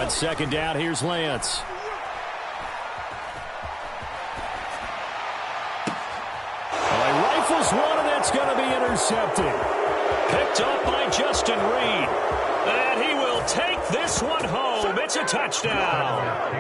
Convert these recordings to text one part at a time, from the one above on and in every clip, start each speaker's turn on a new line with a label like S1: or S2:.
S1: On second down, here's Lance. Well, he rifles one, and that's going to be intercepted. Picked up by Justin Reed. And he will take this one home. It's a touchdown.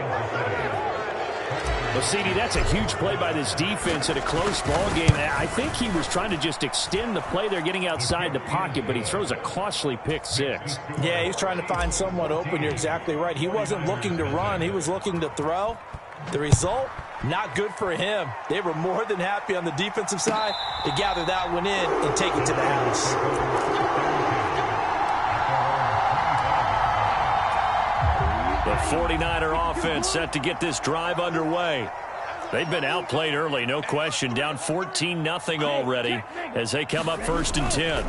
S1: Well, CD, that's a huge play by this defense at a close ball game. I think he was trying to just extend the play. They're getting outside the pocket, but he throws a costly pick six.
S2: Yeah, he's trying to find someone open. You're exactly right. He wasn't looking to run. He was looking to throw. The result, not good for him. They were more than happy on the defensive side to gather that one in and take it to the house.
S1: The 49er offense set to get this drive underway. They've been outplayed early, no question. Down 14-0 already as they come up 1st and 10.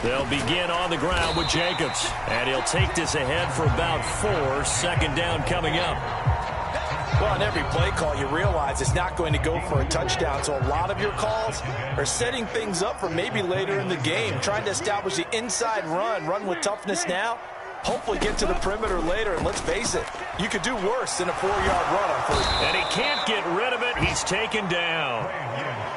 S1: They'll begin on the ground with Jacobs. And he'll take this ahead for about 4. 2nd down coming up.
S2: Well, on every play call, you realize it's not going to go for a touchdown. So a lot of your calls are setting things up for maybe later in the game, trying to establish the inside run with toughness now. Hopefully get to the perimeter later, and let's face it, you could do worse than a 4-yard run on 1st.
S1: And he can't get rid of it. He's taken down.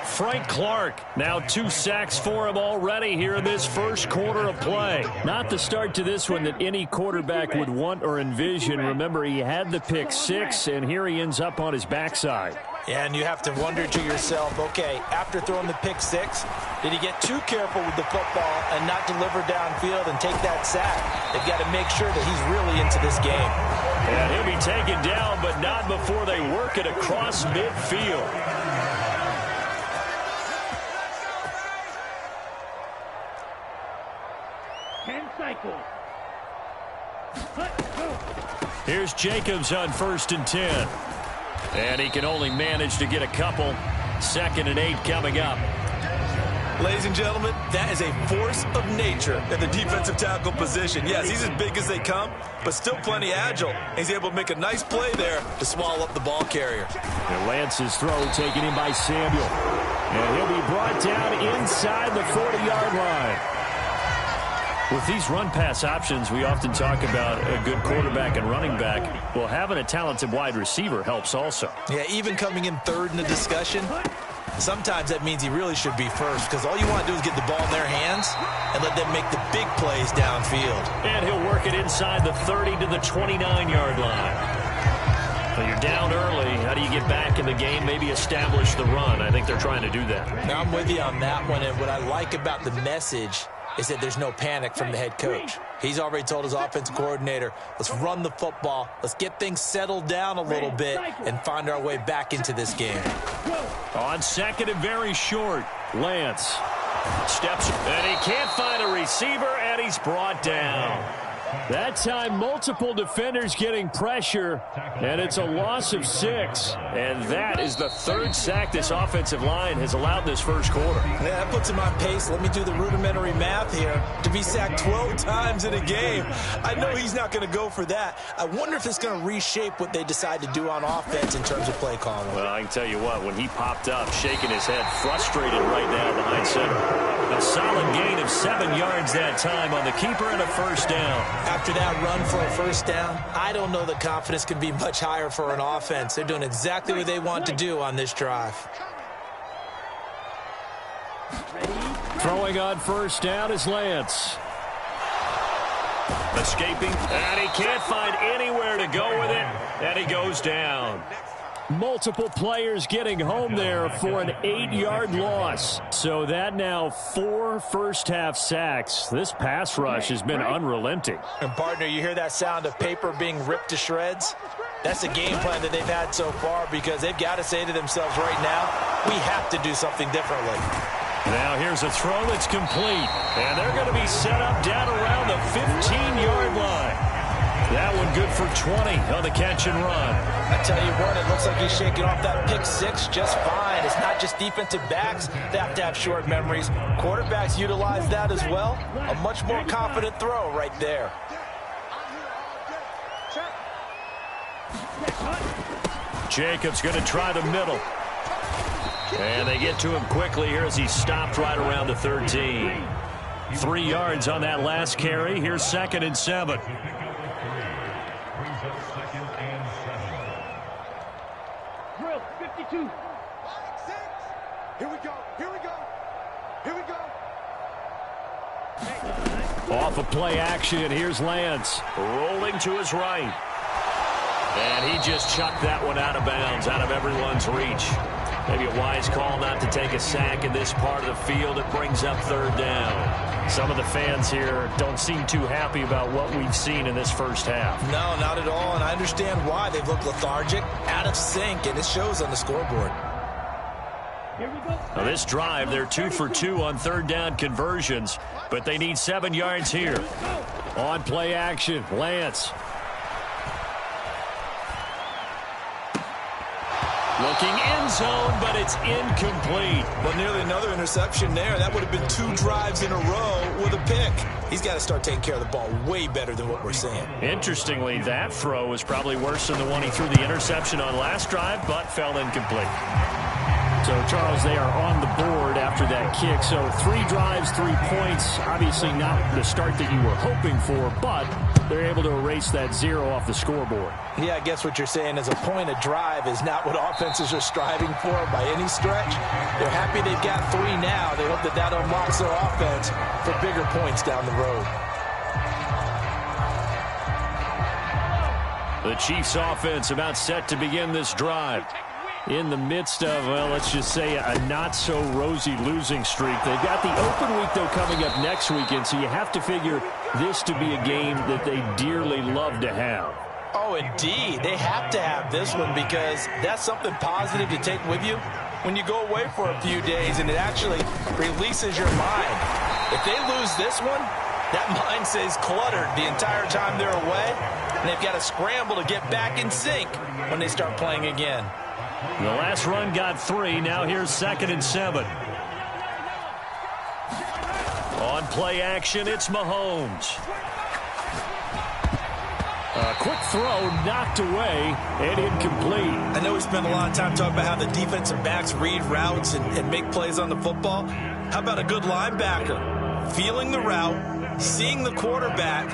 S1: Frank Clark, now 2 sacks for him already here in this first quarter of play. Not the start to this one that any quarterback would want or envision. Remember, he had the pick six, and here he ends up on his backside.
S2: And you have to wonder to yourself, okay, after throwing the pick six, did he get too careful with the football and not deliver downfield and take that sack? They've got to make sure that he's really into this game.
S1: And he'll be taken down, but not before they work it across midfield. Here's Jacobs on 1st and 10. And he can only manage to get a couple. 2nd and 8 coming up.
S3: Ladies and gentlemen, that is a force of nature at the defensive tackle position. Yes, he's as big as they come, but still plenty agile. He's able to make a nice play there to swallow up the ball carrier.
S1: And Lance's throw taken in by Samuel. And he'll be brought down inside the 40-yard line. With these run-pass options, we often talk about a good quarterback and running back. Well, having a talented wide receiver helps also.
S2: Yeah, even coming in 3rd in the discussion, sometimes that means he really should be first, because all you want to do is get the ball in their hands and let them make the big plays downfield.
S1: And he'll work it inside the 30 to the 29-yard line. So you're down early. How do you get back in the game? Maybe establish the run. I think they're trying to do that.
S2: Now, I'm with you on that one, and what I like about the message is that there's no panic from the head coach. He's already told his offensive coordinator, let's run the football, let's get things settled down a little bit and find our way back into this game.
S1: On 2nd and very short, Lance steps, and he can't find a receiver, and he's brought down. That time, multiple defenders getting pressure, and it's a loss of 6. And that is the 3rd sack this offensive line has allowed this first quarter.
S2: Yeah, that puts him on pace. Let me do the rudimentary math here. To be sacked 12 times in a game, I know he's not going to go for that. I wonder if it's going to reshape what they decide to do on offense in terms of play calling.
S1: Well, I can tell you what, when he popped up, shaking his head, frustrated right now behind center. A solid gain of 7 yards that time on the keeper and a 1st down.
S2: After that run for a 1st down, I don't know that confidence can be much higher for an offense. They're doing exactly what they want to do on this drive.
S1: Throwing on 1st down is Lance. Escaping, and he can't find anywhere to go with it, and he goes down. Multiple players getting home there for an 8-yard loss. So that now 4 first-half sacks. This pass rush has been unrelenting.
S2: And, partner, you hear that sound of paper being ripped to shreds? That's the game plan that they've had so far, because they've got to say to themselves right now, we have to do something differently.
S1: Now here's a throw that's complete. And they're going to be set up down around the 15-yard line. That one good for 20 on the catch and run.
S2: I tell you what, it looks like he's shaking off that pick six just fine. It's not just defensive backs that have to have short memories. Quarterbacks utilize that as well. A much more confident throw right there.
S1: Jacobs going to try the middle. And they get to him quickly here as he stopped right around the 13. 3 yards on that last carry. Here's 2nd and 7.
S4: Here we go. Here we go. Here we go.
S1: Off of play action, here's Lance. Rolling to his right. And he just chucked that one out of bounds, out of everyone's reach. Maybe a wise call not to take a sack in this part of the field. It brings up third down. Some of the fans here don't seem too happy about what we've seen in this first half.
S2: No, not at all, and I understand why. They've looked lethargic, out of sync, and it shows on the scoreboard.
S1: Now this drive, they're 2 for 2 on third down conversions, but they need 7 yards here. On play action, Lance. Looking end zone, but it's incomplete.
S2: Well, nearly another interception there. That would have been 2 drives in a row with a pick. He's got to start taking care of the ball way better than what we're seeing.
S1: Interestingly, that throw was probably worse than the one he threw the interception on last drive, but fell incomplete. So, Charles, they are on the board after that kick. So 3 drives, 3 points. Obviously not the start that you were hoping for, but they're able to erase that 0 off the scoreboard.
S2: Yeah, I guess what you're saying is a point a drive is not what offenses are striving for by any stretch. They're happy they've got 3 now. They hope that that unlocks their offense for bigger points down the road.
S1: The Chiefs offense about set to begin this drive. In the midst of, well, let's just say a not-so-rosy losing streak. They've got the open week, though, coming up next weekend, so you have to figure this to be a game that they dearly love to have.
S2: Oh, indeed. They have to have this one because that's something positive to take with you when you go away for a few days, and it actually releases your mind. If they lose this one, that mind stays cluttered the entire time they're away, and they've got to scramble to get back in sync when they start playing again.
S1: The last run got 3. Now here's 2nd and 7. On play action, it's Mahomes. A quick throw knocked away and incomplete.
S2: I know we spent a lot of time talking about how the defensive backs read routes and make plays on the football. How about a good linebacker? Feeling the route, seeing the quarterback,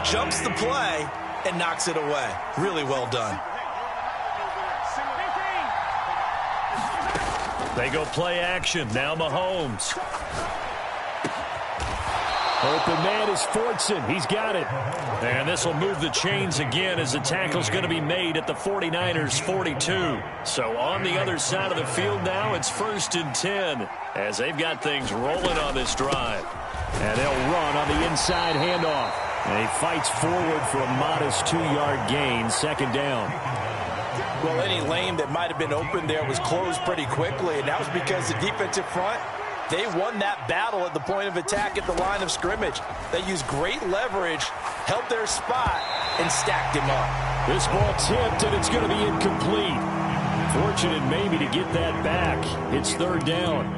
S2: jumps the play, and knocks it away. Really well done.
S1: They go play action. Now Mahomes. Open man is Fortson. He's got it. And this will move the chains again as the tackle's going to be made at the 49ers 42. So on the other side of the field now, it's 1st and 10 as they've got things rolling on this drive. And they'll run on the inside handoff. And he fights forward for a modest 2-yard gain, 2nd down.
S2: Well, any lane that might have been open there was closed pretty quickly, and that was because the defensive front, they won that battle at the point of attack at the line of scrimmage. They used great leverage, held their spot, and stacked him up.
S1: This ball tipped, and it's going to be incomplete. Fortunate maybe to get that back. It's 3rd down.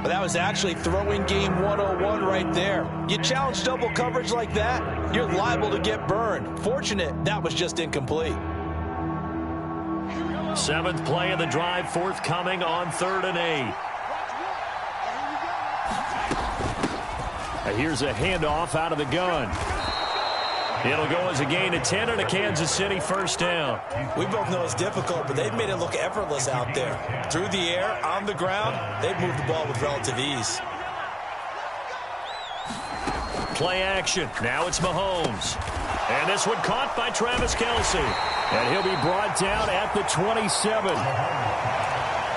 S2: But that was actually throwing game 101 right there. You challenge double coverage like that, you're liable to get burned. Fortunate that was just incomplete.
S1: 7th play of the drive, forthcoming on 3rd and 8. Here's a handoff out of the gun. It'll go as a gain of 10 and a Kansas City 1st down.
S2: We both know it's difficult, but they've made it look effortless out there. Through the air, on the ground, they've moved the ball with relative ease.
S1: Play action. Now it's Mahomes. And this one caught by Travis Kelce. And he'll be brought down at the 27.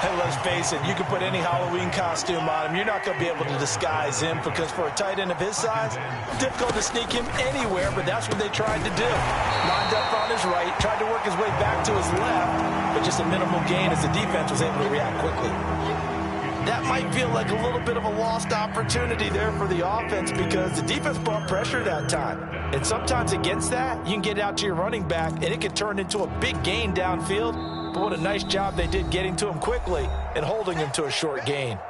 S2: Hey, let's face it, you can put any Halloween costume on him. You're not going to be able to disguise him because for a tight end of his size, difficult to sneak him anywhere, but that's what they tried to do. Lined up on his right, tried to work his way back to his left, but just a minimal gain as the defense was able to react quickly. That might feel like a little bit of a lost opportunity there for the offense because the defense brought pressure that time. And sometimes against that, you can get out to your running back, and it can turn into a big gain downfield. But what a nice job they did getting to him quickly and holding him to a short gain.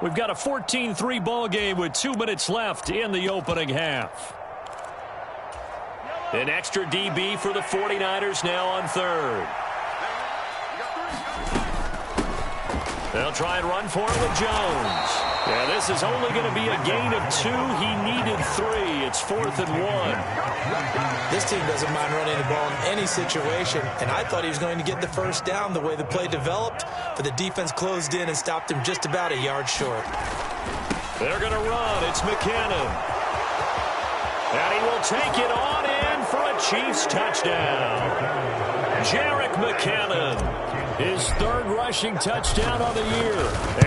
S1: We've got a 14-3 ball game with 2 minutes left in the opening half. An extra DB for the 49ers now on 3rd. They'll try and run for it with Jones. Yeah, this is only going to be a gain of 2. He needed 3. It's 4th and 1.
S2: This team doesn't mind running the ball in any situation, and I thought he was going to get the first down the way the play developed, but the defense closed in and stopped him just about a yard short.
S1: They're going to run. It's McKinnon. And he will take it on in for a Chiefs touchdown. Jerick McKinnon, his 3rd rushing touchdown on the year.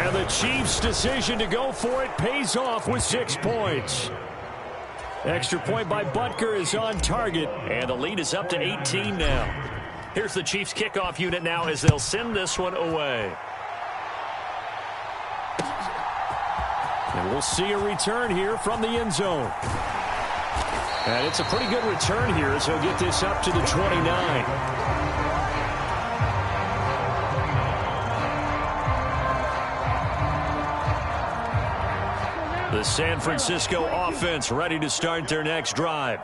S1: And the Chiefs' decision to go for it pays off with 6 points. Extra point by Butker is on target, and the lead is up to 18 now. Here's the Chiefs kickoff unit now as they'll send this one away. And we'll see a return here from the end zone. And it's a pretty good return here as he'll get this up to the 29. The San Francisco offense ready to start their next drive.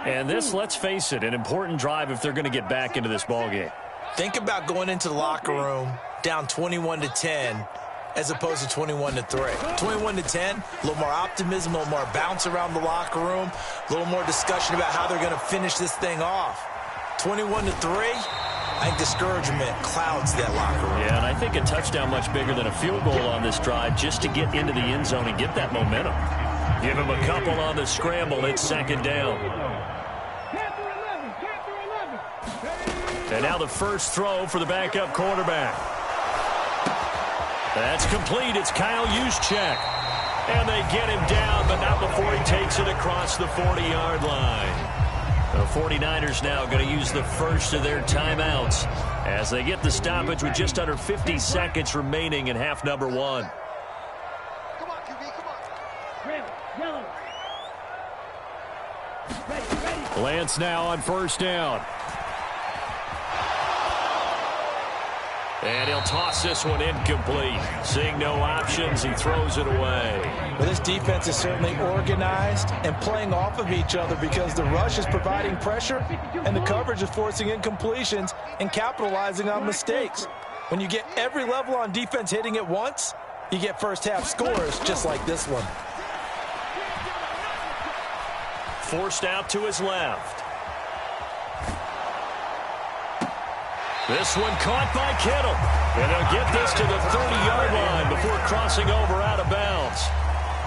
S1: And this, let's face it, an important drive if they're going to get back into this ballgame.
S2: Think about going into the locker room down 21-10 as opposed to 21-3. 21-10, a little more optimism, a little more bounce around the locker room, a little more discussion about how they're going to finish this thing off. 21-3. I think discouragement clouds that locker room.
S1: Yeah, and I think a touchdown much bigger than a field goal on this drive just to get into the end zone and get that momentum. Give him a couple on the scramble. It's 2nd down. And now the first throw for the backup quarterback. That's complete. It's Kyle Juszczyk. And they get him down, but not before he takes it across the 40-yard line. The 49ers now going to use the first of their timeouts as they get the stoppage with just under 50 seconds remaining in half number 1.
S4: Come on, QB, come on. Red, yellow. Ready.
S1: Lance now on 1st down. And he'll toss this one incomplete. Seeing no options, he throws it away.
S2: Well, this defense is certainly organized and playing off of each other because the rush is providing pressure and the coverage is forcing incompletions and capitalizing on mistakes. When you get every level on defense hitting at once, you get first-half scores just like this one.
S1: Forced out to his left. This one caught by Kittle. And they'll get this to the 30-yard line before crossing over out of bounds.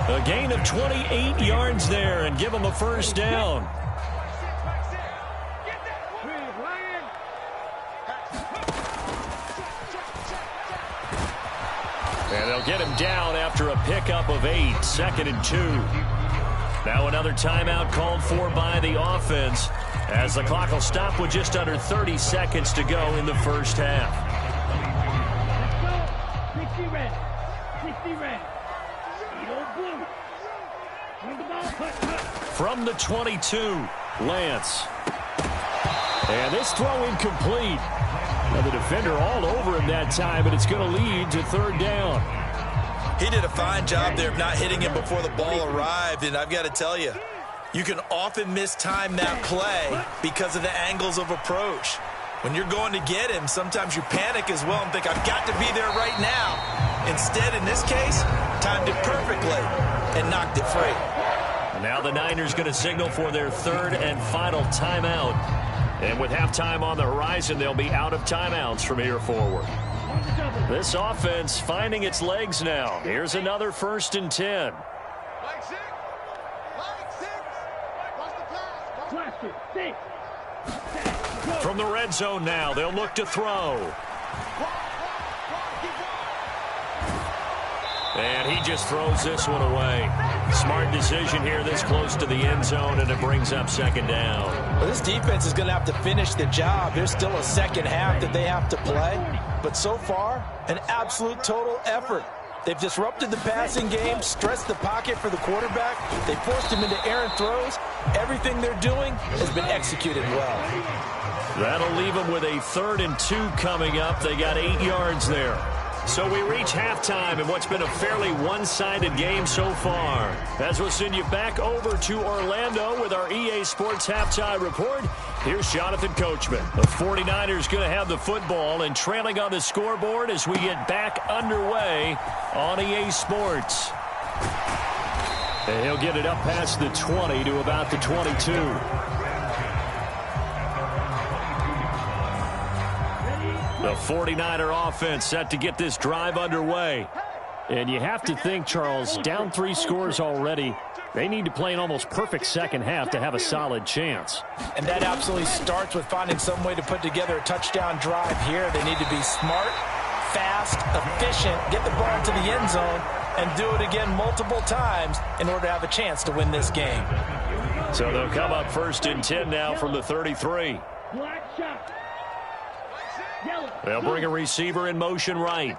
S1: A gain of 28 yards there and give them a first down. And they'll get him down after a pickup of 8, 2nd and 2. Now another timeout called for by the offense as the clock will stop with just under 30 seconds to go in the first half.
S4: 60 red. 60 red. 8 blue.
S1: From the 22, Lance. And this throw incomplete. Now the defender all over him that time, but it's going to lead to 3rd down.
S3: He did a fine job there of not hitting him before the ball arrived, and I've got to tell you, you can often mistime that play because of the angles of approach. When you're going to get him, sometimes you panic as well and think, I've got to be there right now. Instead, in this case, timed it perfectly and knocked it free.
S1: And now the Niners going to signal for their 3rd and final timeout. And with halftime on the horizon, they'll be out of timeouts from here forward. This offense finding its legs now. Here's another 1st and 10.
S4: Line 6. Line 6. Watch the pass.
S1: From the red zone now, they'll look to throw. And he just throws this one away. Smart decision here this close to the end zone, and it brings up 2nd down.
S2: Well, this defense is going to have to finish the job. There's still a second half that they have to play. But so far, an absolute total effort. They've disrupted the passing game, stressed the pocket for the quarterback. They forced him into errant throws. Everything they're doing has been executed well.
S1: That'll leave them with a 3rd and 2 coming up. They got 8 yards there. So we reach halftime in what's been a fairly one-sided game so far. As we'll send you back over to Orlando with our EA Sports Halftime Report. Here's Jonathan Coachman. The 49ers going to have the football and trailing on the scoreboard as we get back underway on EA Sports. And he'll get it up past the 20 to about the 22. The 49er offense set to get this drive underway. And you have to think, Charles, down 3 scores already. They need to play an almost perfect second half to have a solid chance.
S2: And that absolutely starts with finding some way to put together a touchdown drive here. They need to be smart, fast, efficient, get the ball to the end zone, and do it again multiple times in order to have a chance to win this game.
S1: So they'll come up 1st and 10 now from the 33. They'll bring a receiver in motion right.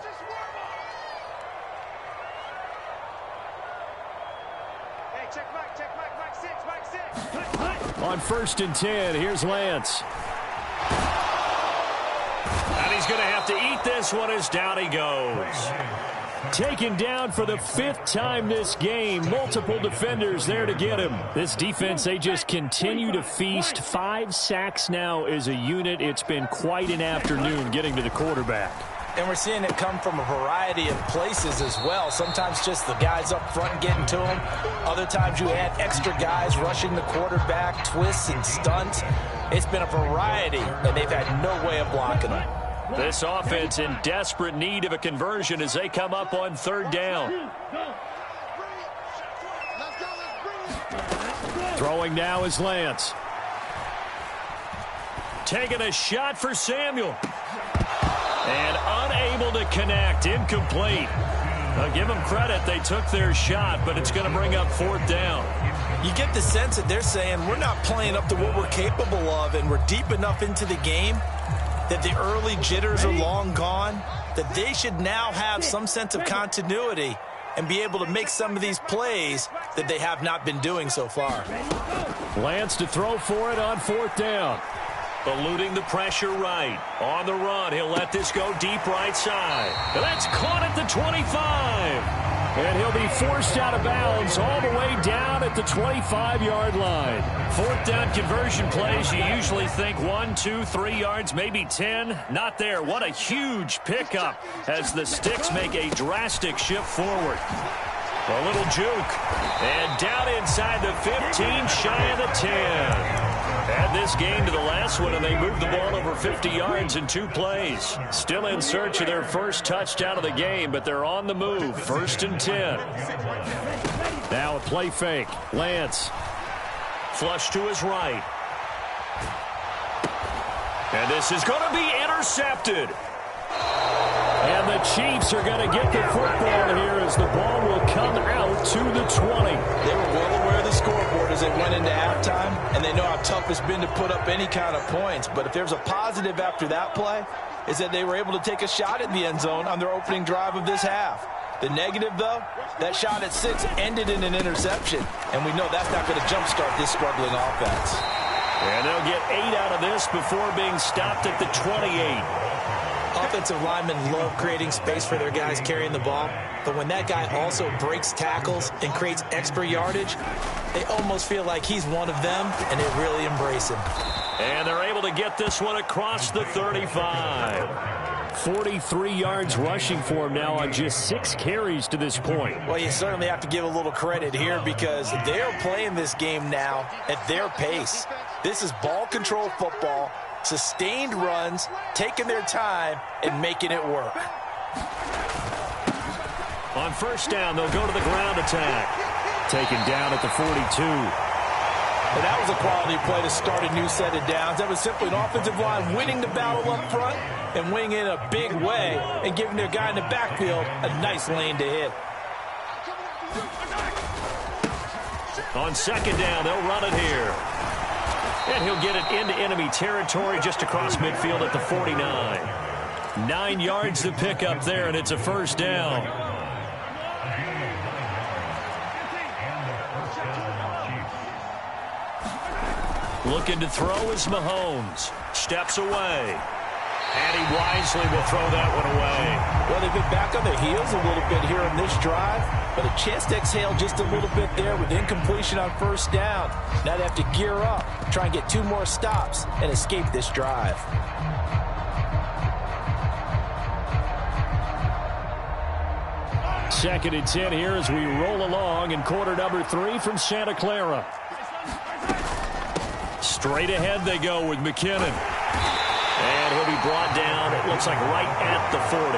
S1: On 1st and 10, here's Lance. And he's going to have to eat this one as down he goes. Taken down for the 5th time this game. Multiple defenders there to get him. This defense, they just continue to feast. 5 sacks now as a unit. It's been quite an afternoon getting to the quarterback.
S2: And we're seeing it come from a variety of places as well. Sometimes just the guys up front getting to him. Other times you add extra guys rushing the quarterback, twists and stunts. It's been a variety, and they've had no way of blocking them.
S1: This offense in desperate need of a conversion as they come up on 3rd down. Throwing now is Lance. Taking a shot for Samuel. And unable to connect. Incomplete. I'll give them credit. They took their shot, but it's going to bring up 4th down.
S2: You get the sense that they're saying we're not playing up to what we're capable of, and we're deep enough into the game that the early jitters are long gone, that they should now have some sense of continuity and be able to make some of these plays that they have not been doing so far.
S1: Lance to throw for it on 4th down. Eluding the pressure right. On the run, he'll let this go deep right side. And that's caught at the 25. And he'll be forced out of bounds all the way down at the 25-yard line. 4th down conversion plays, you usually think 1, 2, 3 yards, maybe 10. Not there. What a huge pickup as the Sticks make a drastic shift forward. A little juke. And down inside the 15, shy of the 10. Add this game to the last one, and they moved the ball over 50 yards in 2 plays. Still in search of their first touchdown of the game, but they're on the move. 1st and 10. Now a play fake. Lance. Flush to his right. And this is going to be intercepted. And the Chiefs are going to get the football here as the ball will come out to the 20.
S2: They were well aware of the scoreboard as they went into halftime, and they know how tough it's been to put up any kind of points. But if there's a positive after that play, is that they were able to take a shot at the end zone on their opening drive of this half. The negative, though, that shot at 6 ended in an interception, and we know that's not going to jumpstart this struggling offense.
S1: And they'll get 8 out of this before being stopped at the 28.
S2: Offensive linemen love creating space for their guys carrying the ball, but when that guy also breaks tackles and creates extra yardage, they almost feel like he's one of them, and they really embrace him.
S1: And they're able to get this one across the 35. 43 yards rushing for him now on just 6 carries to this point.
S2: Well, you certainly have to give a little credit here because they're playing this game now at their pace. This is ball control football. Sustained runs, taking their time, and making it work.
S1: On 1st down, they'll go to the ground attack. Taken down at the 42.
S2: And that was a quality play to start a new set of downs. That was simply an offensive line winning the battle up front and winning in a big way and giving their guy in the backfield a nice lane to hit.
S1: On 2nd down, they'll run it here. And he'll get it into enemy territory just across midfield at the 49. 9 yards to pick up there, and it's a 1st down. Looking to throw is Mahomes. Steps away. And he wisely will throw that one away.
S2: Well, they've been back on their heels a little bit here in this drive, but a chance to exhale just a little bit there with incompletion on first down. Now they have to gear up, try and get 2 more stops, and escape this drive.
S1: Second and 10 here as we roll along in quarter number 3 from Santa Clara. Straight ahead they go with McKinnon. And he'll be brought down, it looks like right at the 40.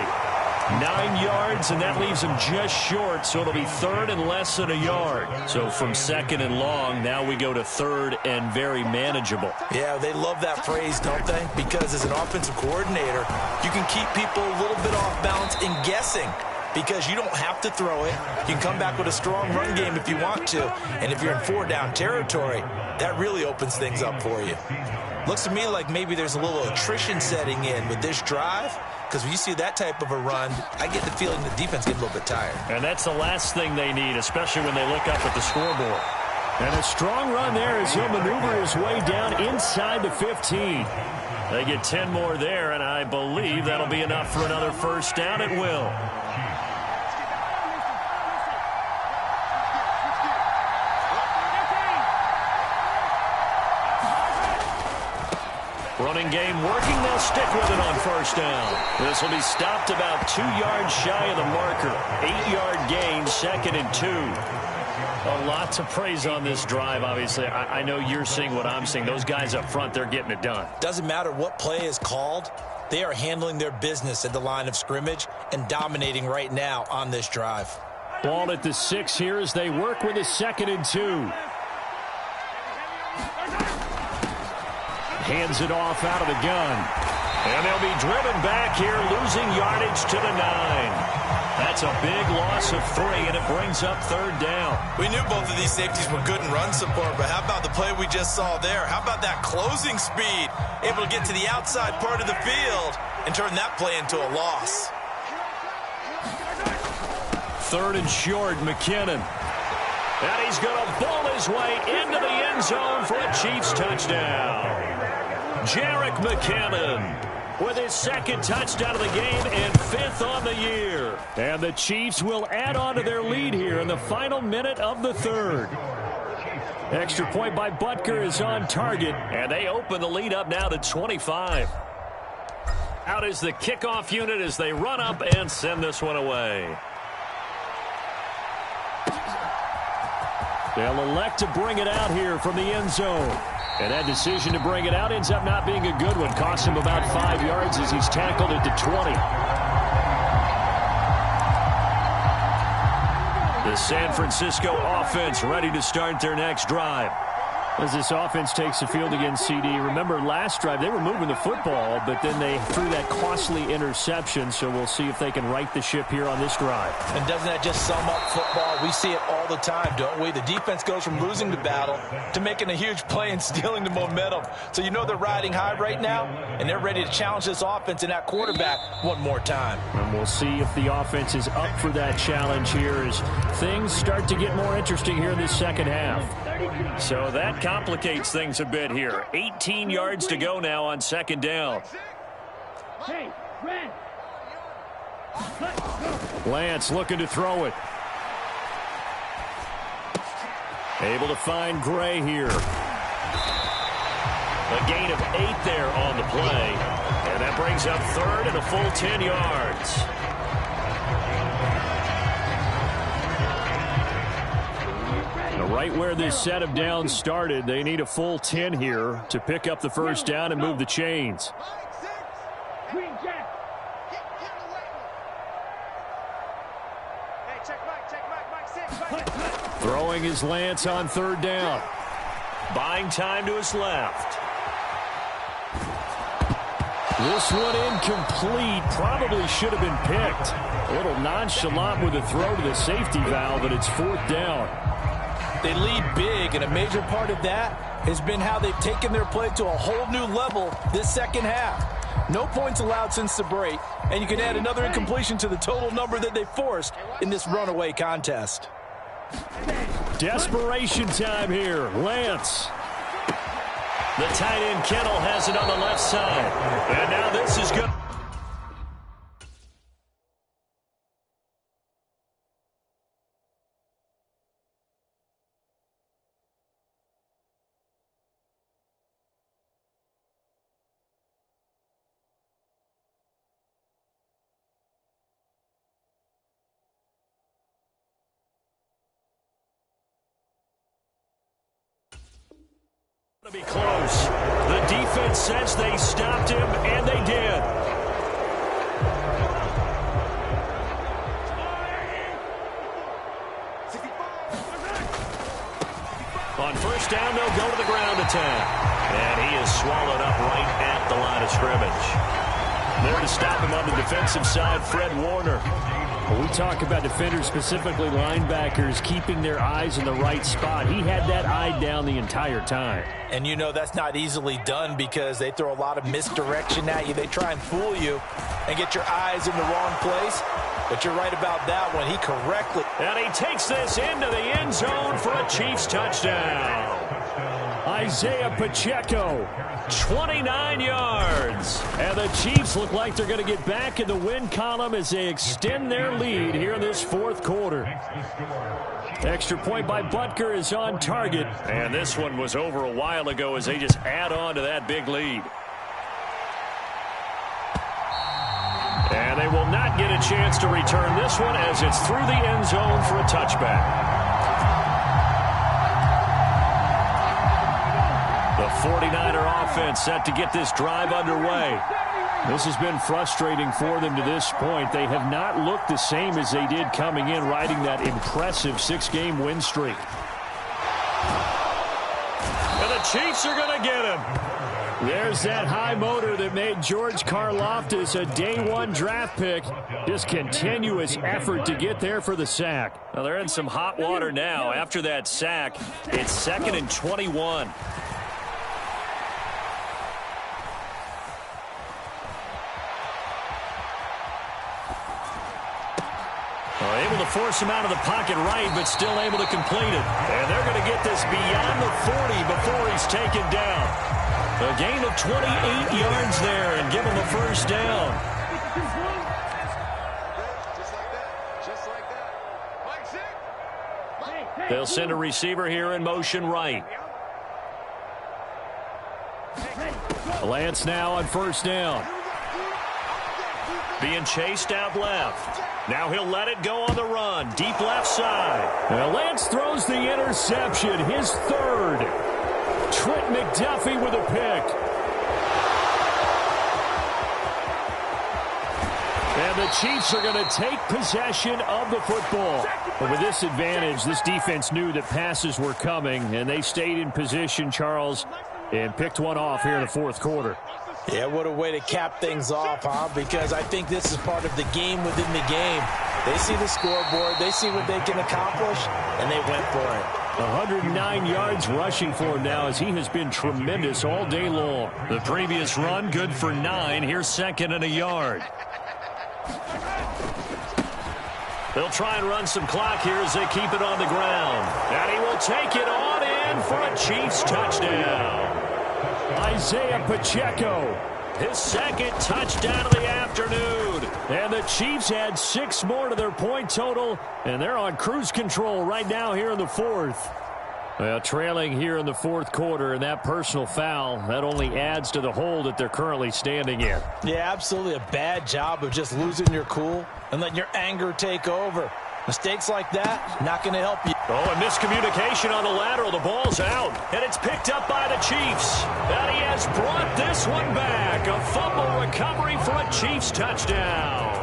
S1: 9 yards, and that leaves him just short, so it'll be third and less than a yard. So from second and long, now we go to third and very manageable.
S2: Yeah, they love that phrase, don't they? Because as an offensive coordinator, you can keep people a little bit off balance and guessing. Because you don't have to throw it. You can come back with a strong run game if you want to. And if you're in 4-down territory, that really opens things up for you. Looks to me like maybe there's a little attrition setting in with this drive. Because when you see that type of a run, I get the feeling the defense gets a little bit tired.
S1: And that's the last thing they need, especially when they look up at the scoreboard. And a strong run there as he'll maneuver his way down inside the 15. They get 10 more there, and I believe that'll be enough for another first down. It will. Running game working. They'll stick with it on first down. This will be stopped about 2 yards shy of the marker. 8-yard gain, 2nd and 2. A lot to praise on this drive, obviously. I know you're seeing what I'm seeing. Those guys up front, they're getting it done.
S2: Doesn't matter what play is called. They are handling their business at the line of scrimmage and dominating right now on this drive.
S1: Ball at the 6 here as they work with a 2nd and 2. Hands it off out of the gun. And they'll be driven back here, losing yardage to the 9. That's a big loss of 3, and it brings up 3rd down.
S3: We knew both of these safeties were good in run support, but how about the play we just saw there? How about that closing speed? Able to get to the outside part of the field and turn that play into a loss.
S1: 3rd and short, McKinnon. And he's going to bowl his way into the end zone for a Chiefs touchdown. Jerick McKinnon with his 2nd touchdown of the game and 5th on the year. And the Chiefs will add on to their lead here in the final minute of the 3rd. Extra point by Butker is on target, and they open the lead up now to 25. Out is the kickoff unit as they run up and send this one away. They'll elect to bring it out here from the end zone. And that decision to bring it out ends up not being a good one. Costs him about 5 yards as he's tackled at the 20. The San Francisco offense ready to start their next drive. As this offense takes the field against CD, remember last drive they were moving the football, but then they threw that costly interception, so we'll see if they can right the ship here on this drive.
S2: And doesn't that just sum up football? We see it all the time, don't we? The defense goes from losing the battle to making a huge play and stealing the momentum. So you know they're riding high right now, and they're ready to challenge this offense and that quarterback one more time.
S1: And we'll see if the offense is up for that challenge here as things start to get more interesting here in this second half. So that complicates things a bit here. 18 yards to go now on 2nd down. Lance looking to throw it. Able to find Gray here. A gain of 8 there on the play. And that brings up 3rd and a full 10 yards. Right where this set of downs started, they need a full 10 here to pick up the first down and move the chains. Throwing is Lance on 3rd down. Buying time to his left. This one incomplete. Probably should have been picked. A little nonchalant with the throw to the safety valve, but it's 4th down.
S2: They lead big, and a major part of that has been how they've taken their play to a whole new level this second half. No points allowed since the break, and you can add another incompletion to the total number that they forced in this runaway contest.
S1: Desperation time here. Lance. The tight end Kittle has it on the left side. And now this is good. To be close. The defense says they stopped him, and they did. On first down, they'll go to the ground attack. And he is swallowed up right at the line of scrimmage. There to stop him on the defensive side, Fred Warner.
S5: When we talk about defenders, specifically linebackers, keeping their eyes in the right spot, he had that eye down the entire time.
S2: And you know that's not easily done because they throw a lot of misdirection at you. They try and fool you and get your eyes in the wrong place. But you're right about that one. He correctly.
S1: And he takes this into the end zone for a Chiefs touchdown.
S5: Isaiah Pacheco,
S1: 29 yards.
S5: And the Chiefs look like they're going to get back in the win column as they extend their lead here in this fourth quarter. Extra point by Butker is on target.
S1: And this one was over a while ago as they just add on to that big lead. And they will not get a chance to return this one as it's through the end zone for a touchback. The 49er offense set to get this drive underway.
S5: This has been frustrating for them to this point. They have not looked the same as they did coming in, riding that impressive 6-game win streak.
S1: And the Chiefs are going to get him.
S5: There's that high motor that made George Karlaftis a day-one draft pick. Just continuous effort to get there for the sack.
S1: Well, they're in some hot water now. After that sack, it's 2nd and 21. Able to force him out of the pocket right, but still able to complete it. And they're going to get this beyond the 40 before he's taken down. A gain of 28 yards there and give him a first down.
S4: Just like that.
S1: They'll send a receiver here in motion right.
S5: Lance now on first down.
S1: Being chased out left. Now he'll let it go on the run. Deep left side.
S5: Now Lance throws the interception, his third. Trent McDuffie with a pick. And the Chiefs are going to take possession of the football. But with this advantage, this defense knew that passes were coming, and they stayed in position, Charles, and picked one off here in the fourth quarter.
S2: Yeah, what a way to cap things off, huh? Because I think this is part of the game within the game. They see the scoreboard, they see what they can accomplish, and they went for it.
S5: 109 yards rushing for him now as he has been tremendous all day long.
S1: The previous run good for 9. Here's 2nd and a yard. They'll try and run some clock here as they keep it on the ground. And he will take it on in for a Chiefs touchdown.
S5: Isaiah Pacheco,
S1: his 2nd touchdown of the afternoon.
S5: And the Chiefs add 6 more to their point total, and they're on cruise control right now here in the fourth. Well, trailing here in the fourth quarter, and that personal foul, that only adds to the hole that they're currently standing in.
S2: Yeah, absolutely a bad job of just losing your cool and letting your anger take over. Mistakes like that, not going to help you.
S1: Oh, a miscommunication on the lateral. The ball's out, and it's picked up by the Chiefs. And he has brought this one back. A fumble recovery for a Chiefs touchdown.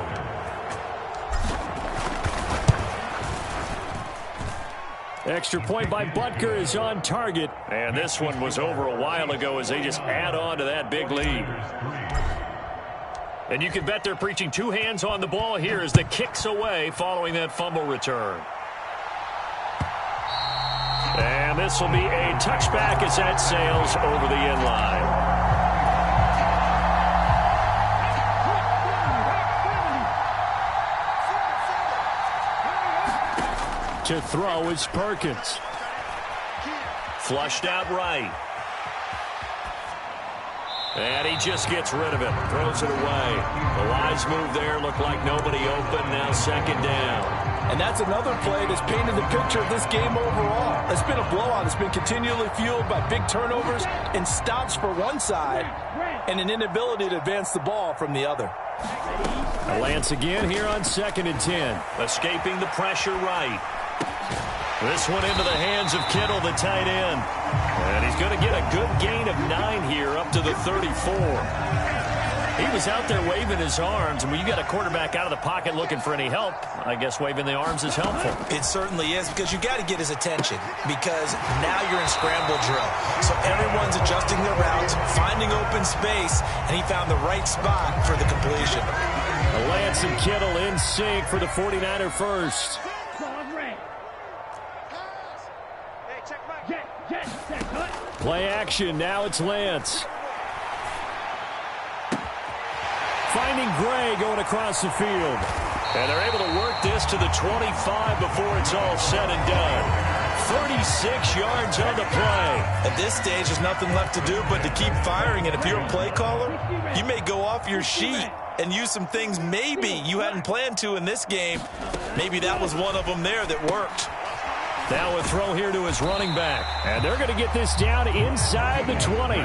S5: Extra point by Butker is on target.
S1: And this one was over a while ago as they just add on to that big lead. And you can bet they're preaching 2 hands on the ball here as the kick's away following that fumble return. And this will be a touchback as that sails over the end line.
S5: To throw is Perkins.
S1: Flushed out right. And he just gets rid of it. Throws it away. The wise move there. Looked like nobody open. Now second down.
S2: And that's another play that's painted the picture of this game overall. It's been a blowout. It's been continually fueled by big turnovers and stops for one side and an inability to advance the ball from the other.
S5: Lance again here on 2nd and 10.
S1: Escaping the pressure right. This one into the hands of Kittle, the tight end. And he's going to get a good gain of 9 here up to the 34. He was out there waving his arms, and when you got a quarterback out of the pocket looking for any help, I guess waving the arms is helpful.
S3: It certainly is, because you got to get his attention, because now you're in scramble drill. So everyone's adjusting their routes, finding open space, and he found the right spot for the completion.
S5: Lance and Kittle in sync for the 49er first. Play action. Now it's Lance. Finding Gray going across the field.
S1: And they're able to work this to the 25 before it's all said and done. 36 yards on the play.
S3: At this stage, there's nothing left to do but to keep firing. And if you're a play caller, you may go off your sheet and use some things maybe you hadn't planned to in this game. Maybe that was one of them there that worked.
S5: Now a throw here to his running back. And they're going to get this down inside the 20.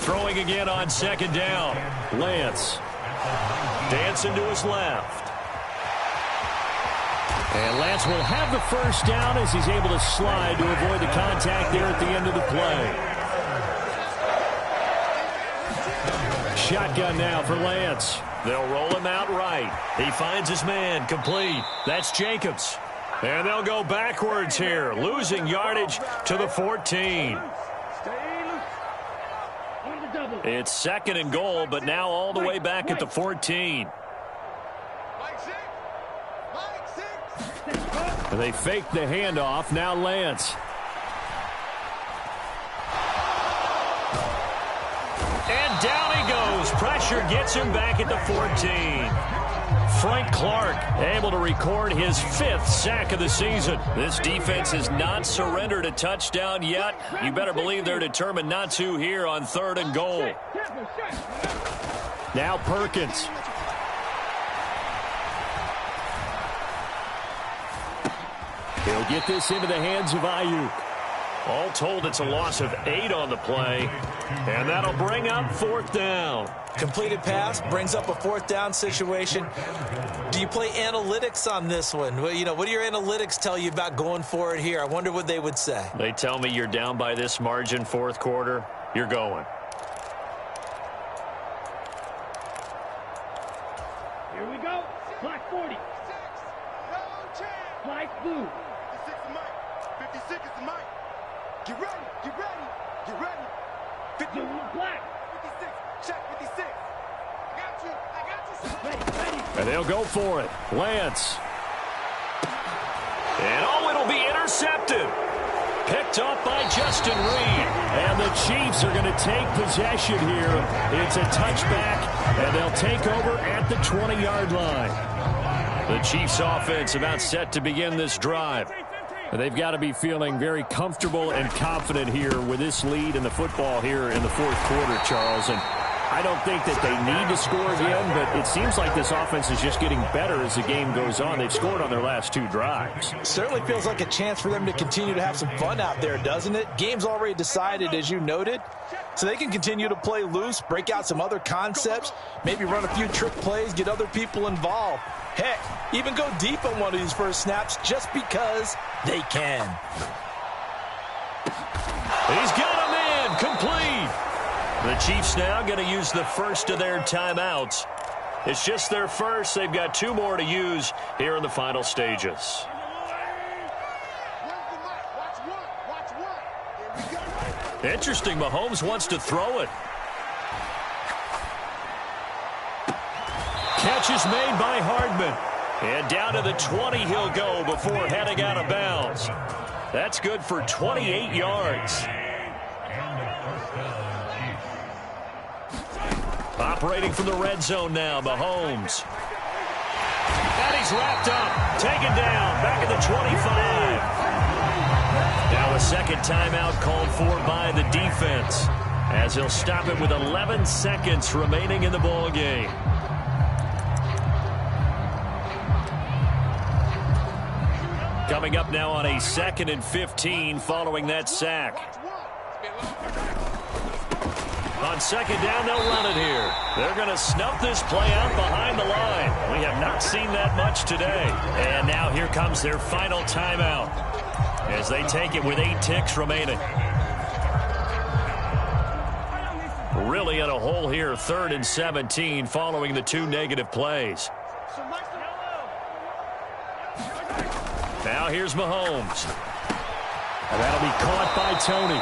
S5: Throwing again on second down. Lance. Dancing to his left. And Lance will have the first down as he's able to slide to avoid the contact there at the end of the play. Shotgun now for Lance.
S1: They'll roll him out right. He finds his man, complete. That's Jacobs. And they'll go backwards here, losing yardage to the 14. It's 2nd and goal, but now all the way back at the 14.
S5: And they fake the handoff. Now Lance.
S1: And down he goes. Pressure gets him back at the 14. Frank Clark able to record his 5th sack of the season. This defense has not surrendered a touchdown yet. You better believe they're determined not to here on 3rd and goal.
S5: Now Perkins. He'll get this into the hands of Ayuk.
S1: All told, it's a loss of 8 on the play. And that'll bring up 4th down.
S3: Completed pass brings up a 4th down situation. Do you play analytics on this one? Well, you know, what do your analytics tell you about going for it here? I wonder what they would say.
S1: They tell me you're down by this margin 4th quarter. You're going.
S6: Here we go. Black 40. Black blue.
S4: 56 is Mike. 56 is Mike. Get ready. Get ready. Get ready. 50.
S6: Black.
S4: 56. Check 56. I got you. I got you.
S6: Ready.
S5: And they'll go for it. Lance.
S1: And oh, it'll be intercepted. Picked up by Justin Reed.
S5: And the Chiefs are going to take possession here. It's a touchback, and they'll take over at the 20-yard line.
S1: The Chiefs offense about set to begin this drive.
S5: They've got to be feeling very comfortable and confident here with this lead in the football here in the 4th quarter, Charles. And I don't think that they need to score again, but it seems like this offense is just getting better as the game goes on. They've scored on their last 2 drives.
S2: Certainly feels like a chance for them to continue to have some fun out there, doesn't it? Game's already decided, as you noted, so they can continue to play loose, break out some other concepts, maybe run a few trick plays, get other people involved. Heck, even go deep on one of these first snaps just because they can.
S1: He's got a man, complete. The Chiefs now going to use the first of their timeouts. It's just their first. They've got 2 more to use here in the final stages. Interesting, Mahomes wants to throw it. Catch is made by Hardman. And down to the 20 he'll go before heading out of bounds. That's good for 28 yards. Operating from the red zone now, Mahomes. And he's wrapped up, taken down, back at the 25.
S5: Now a second timeout called for by the defense, as he'll stop it with 11 seconds remaining in the ball game. Coming up now on a 2nd and 15 following that sack. On second down, they'll run it here. They're going to snuff this play out behind the line. We have not seen that much today. And now here comes their final timeout as they take it with 8 ticks remaining. Really in a hole here, 3rd and 17 following the 2 negative plays. Now here's Mahomes. And that'll be caught by Tony.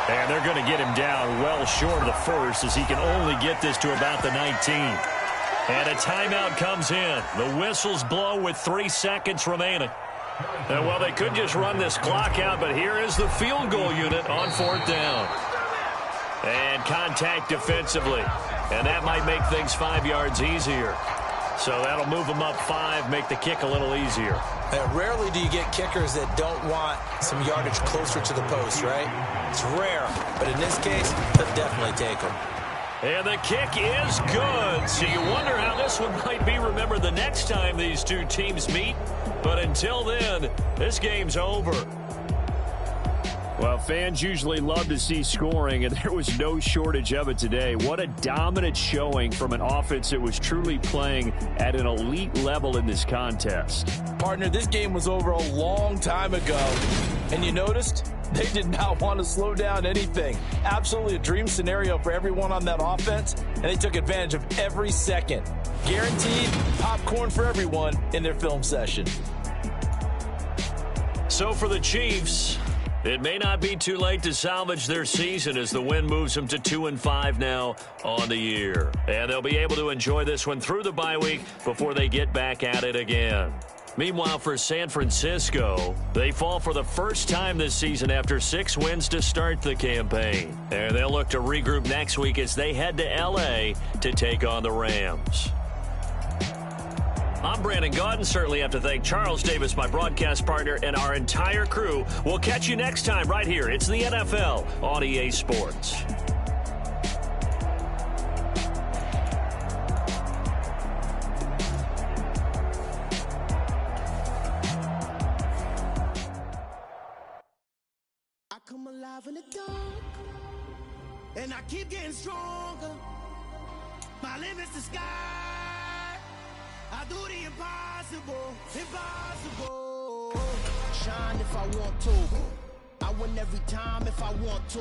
S5: And they're going to get him down well short of the first, as he can only get this to about the 19. And a timeout comes in. The whistles blow with 3 seconds remaining. And, well, they could just run this clock out, but here is the field goal unit on 4th down. And contact defensively. And that might make things 5 yards easier. So that'll move them up 5, make the kick a little easier.
S2: Rarely do you get kickers that don't want some yardage closer to the post, right? It's rare, but in this case, they'll definitely take them.
S5: And the kick is good. So you wonder how this one might be remembered the next time these two teams meet. But until then, this game's over. Well, fans usually love to see scoring, and there was no shortage of it today. What a dominant showing from an offense that was truly playing at an elite level in this contest.
S2: Partner, this game was over a long time ago, and you noticed they did not want to slow down anything. Absolutely a dream scenario for everyone on that offense, and they took advantage of every second. Guaranteed popcorn for everyone in their film session.
S5: So for the Chiefs, it may not be too late to salvage their season as the win moves them to 2-5 now on the year. And they'll be able to enjoy this one through the bye week before they get back at it again. Meanwhile, for San Francisco, they fall for the first time this season after 6 wins to start the campaign. And they'll look to regroup next week as they head to L.A. to take on the Rams. I'm Brandon Gaudin. Certainly have to thank Charles Davis, my broadcast partner, and our entire crew. We'll catch you next time right here. It's the NFL on EA Sports.
S7: I come alive in the dark, and I keep getting stronger. My limit's the sky. I do the impossible, impossible. Shine if I want to. I win every time if I want to.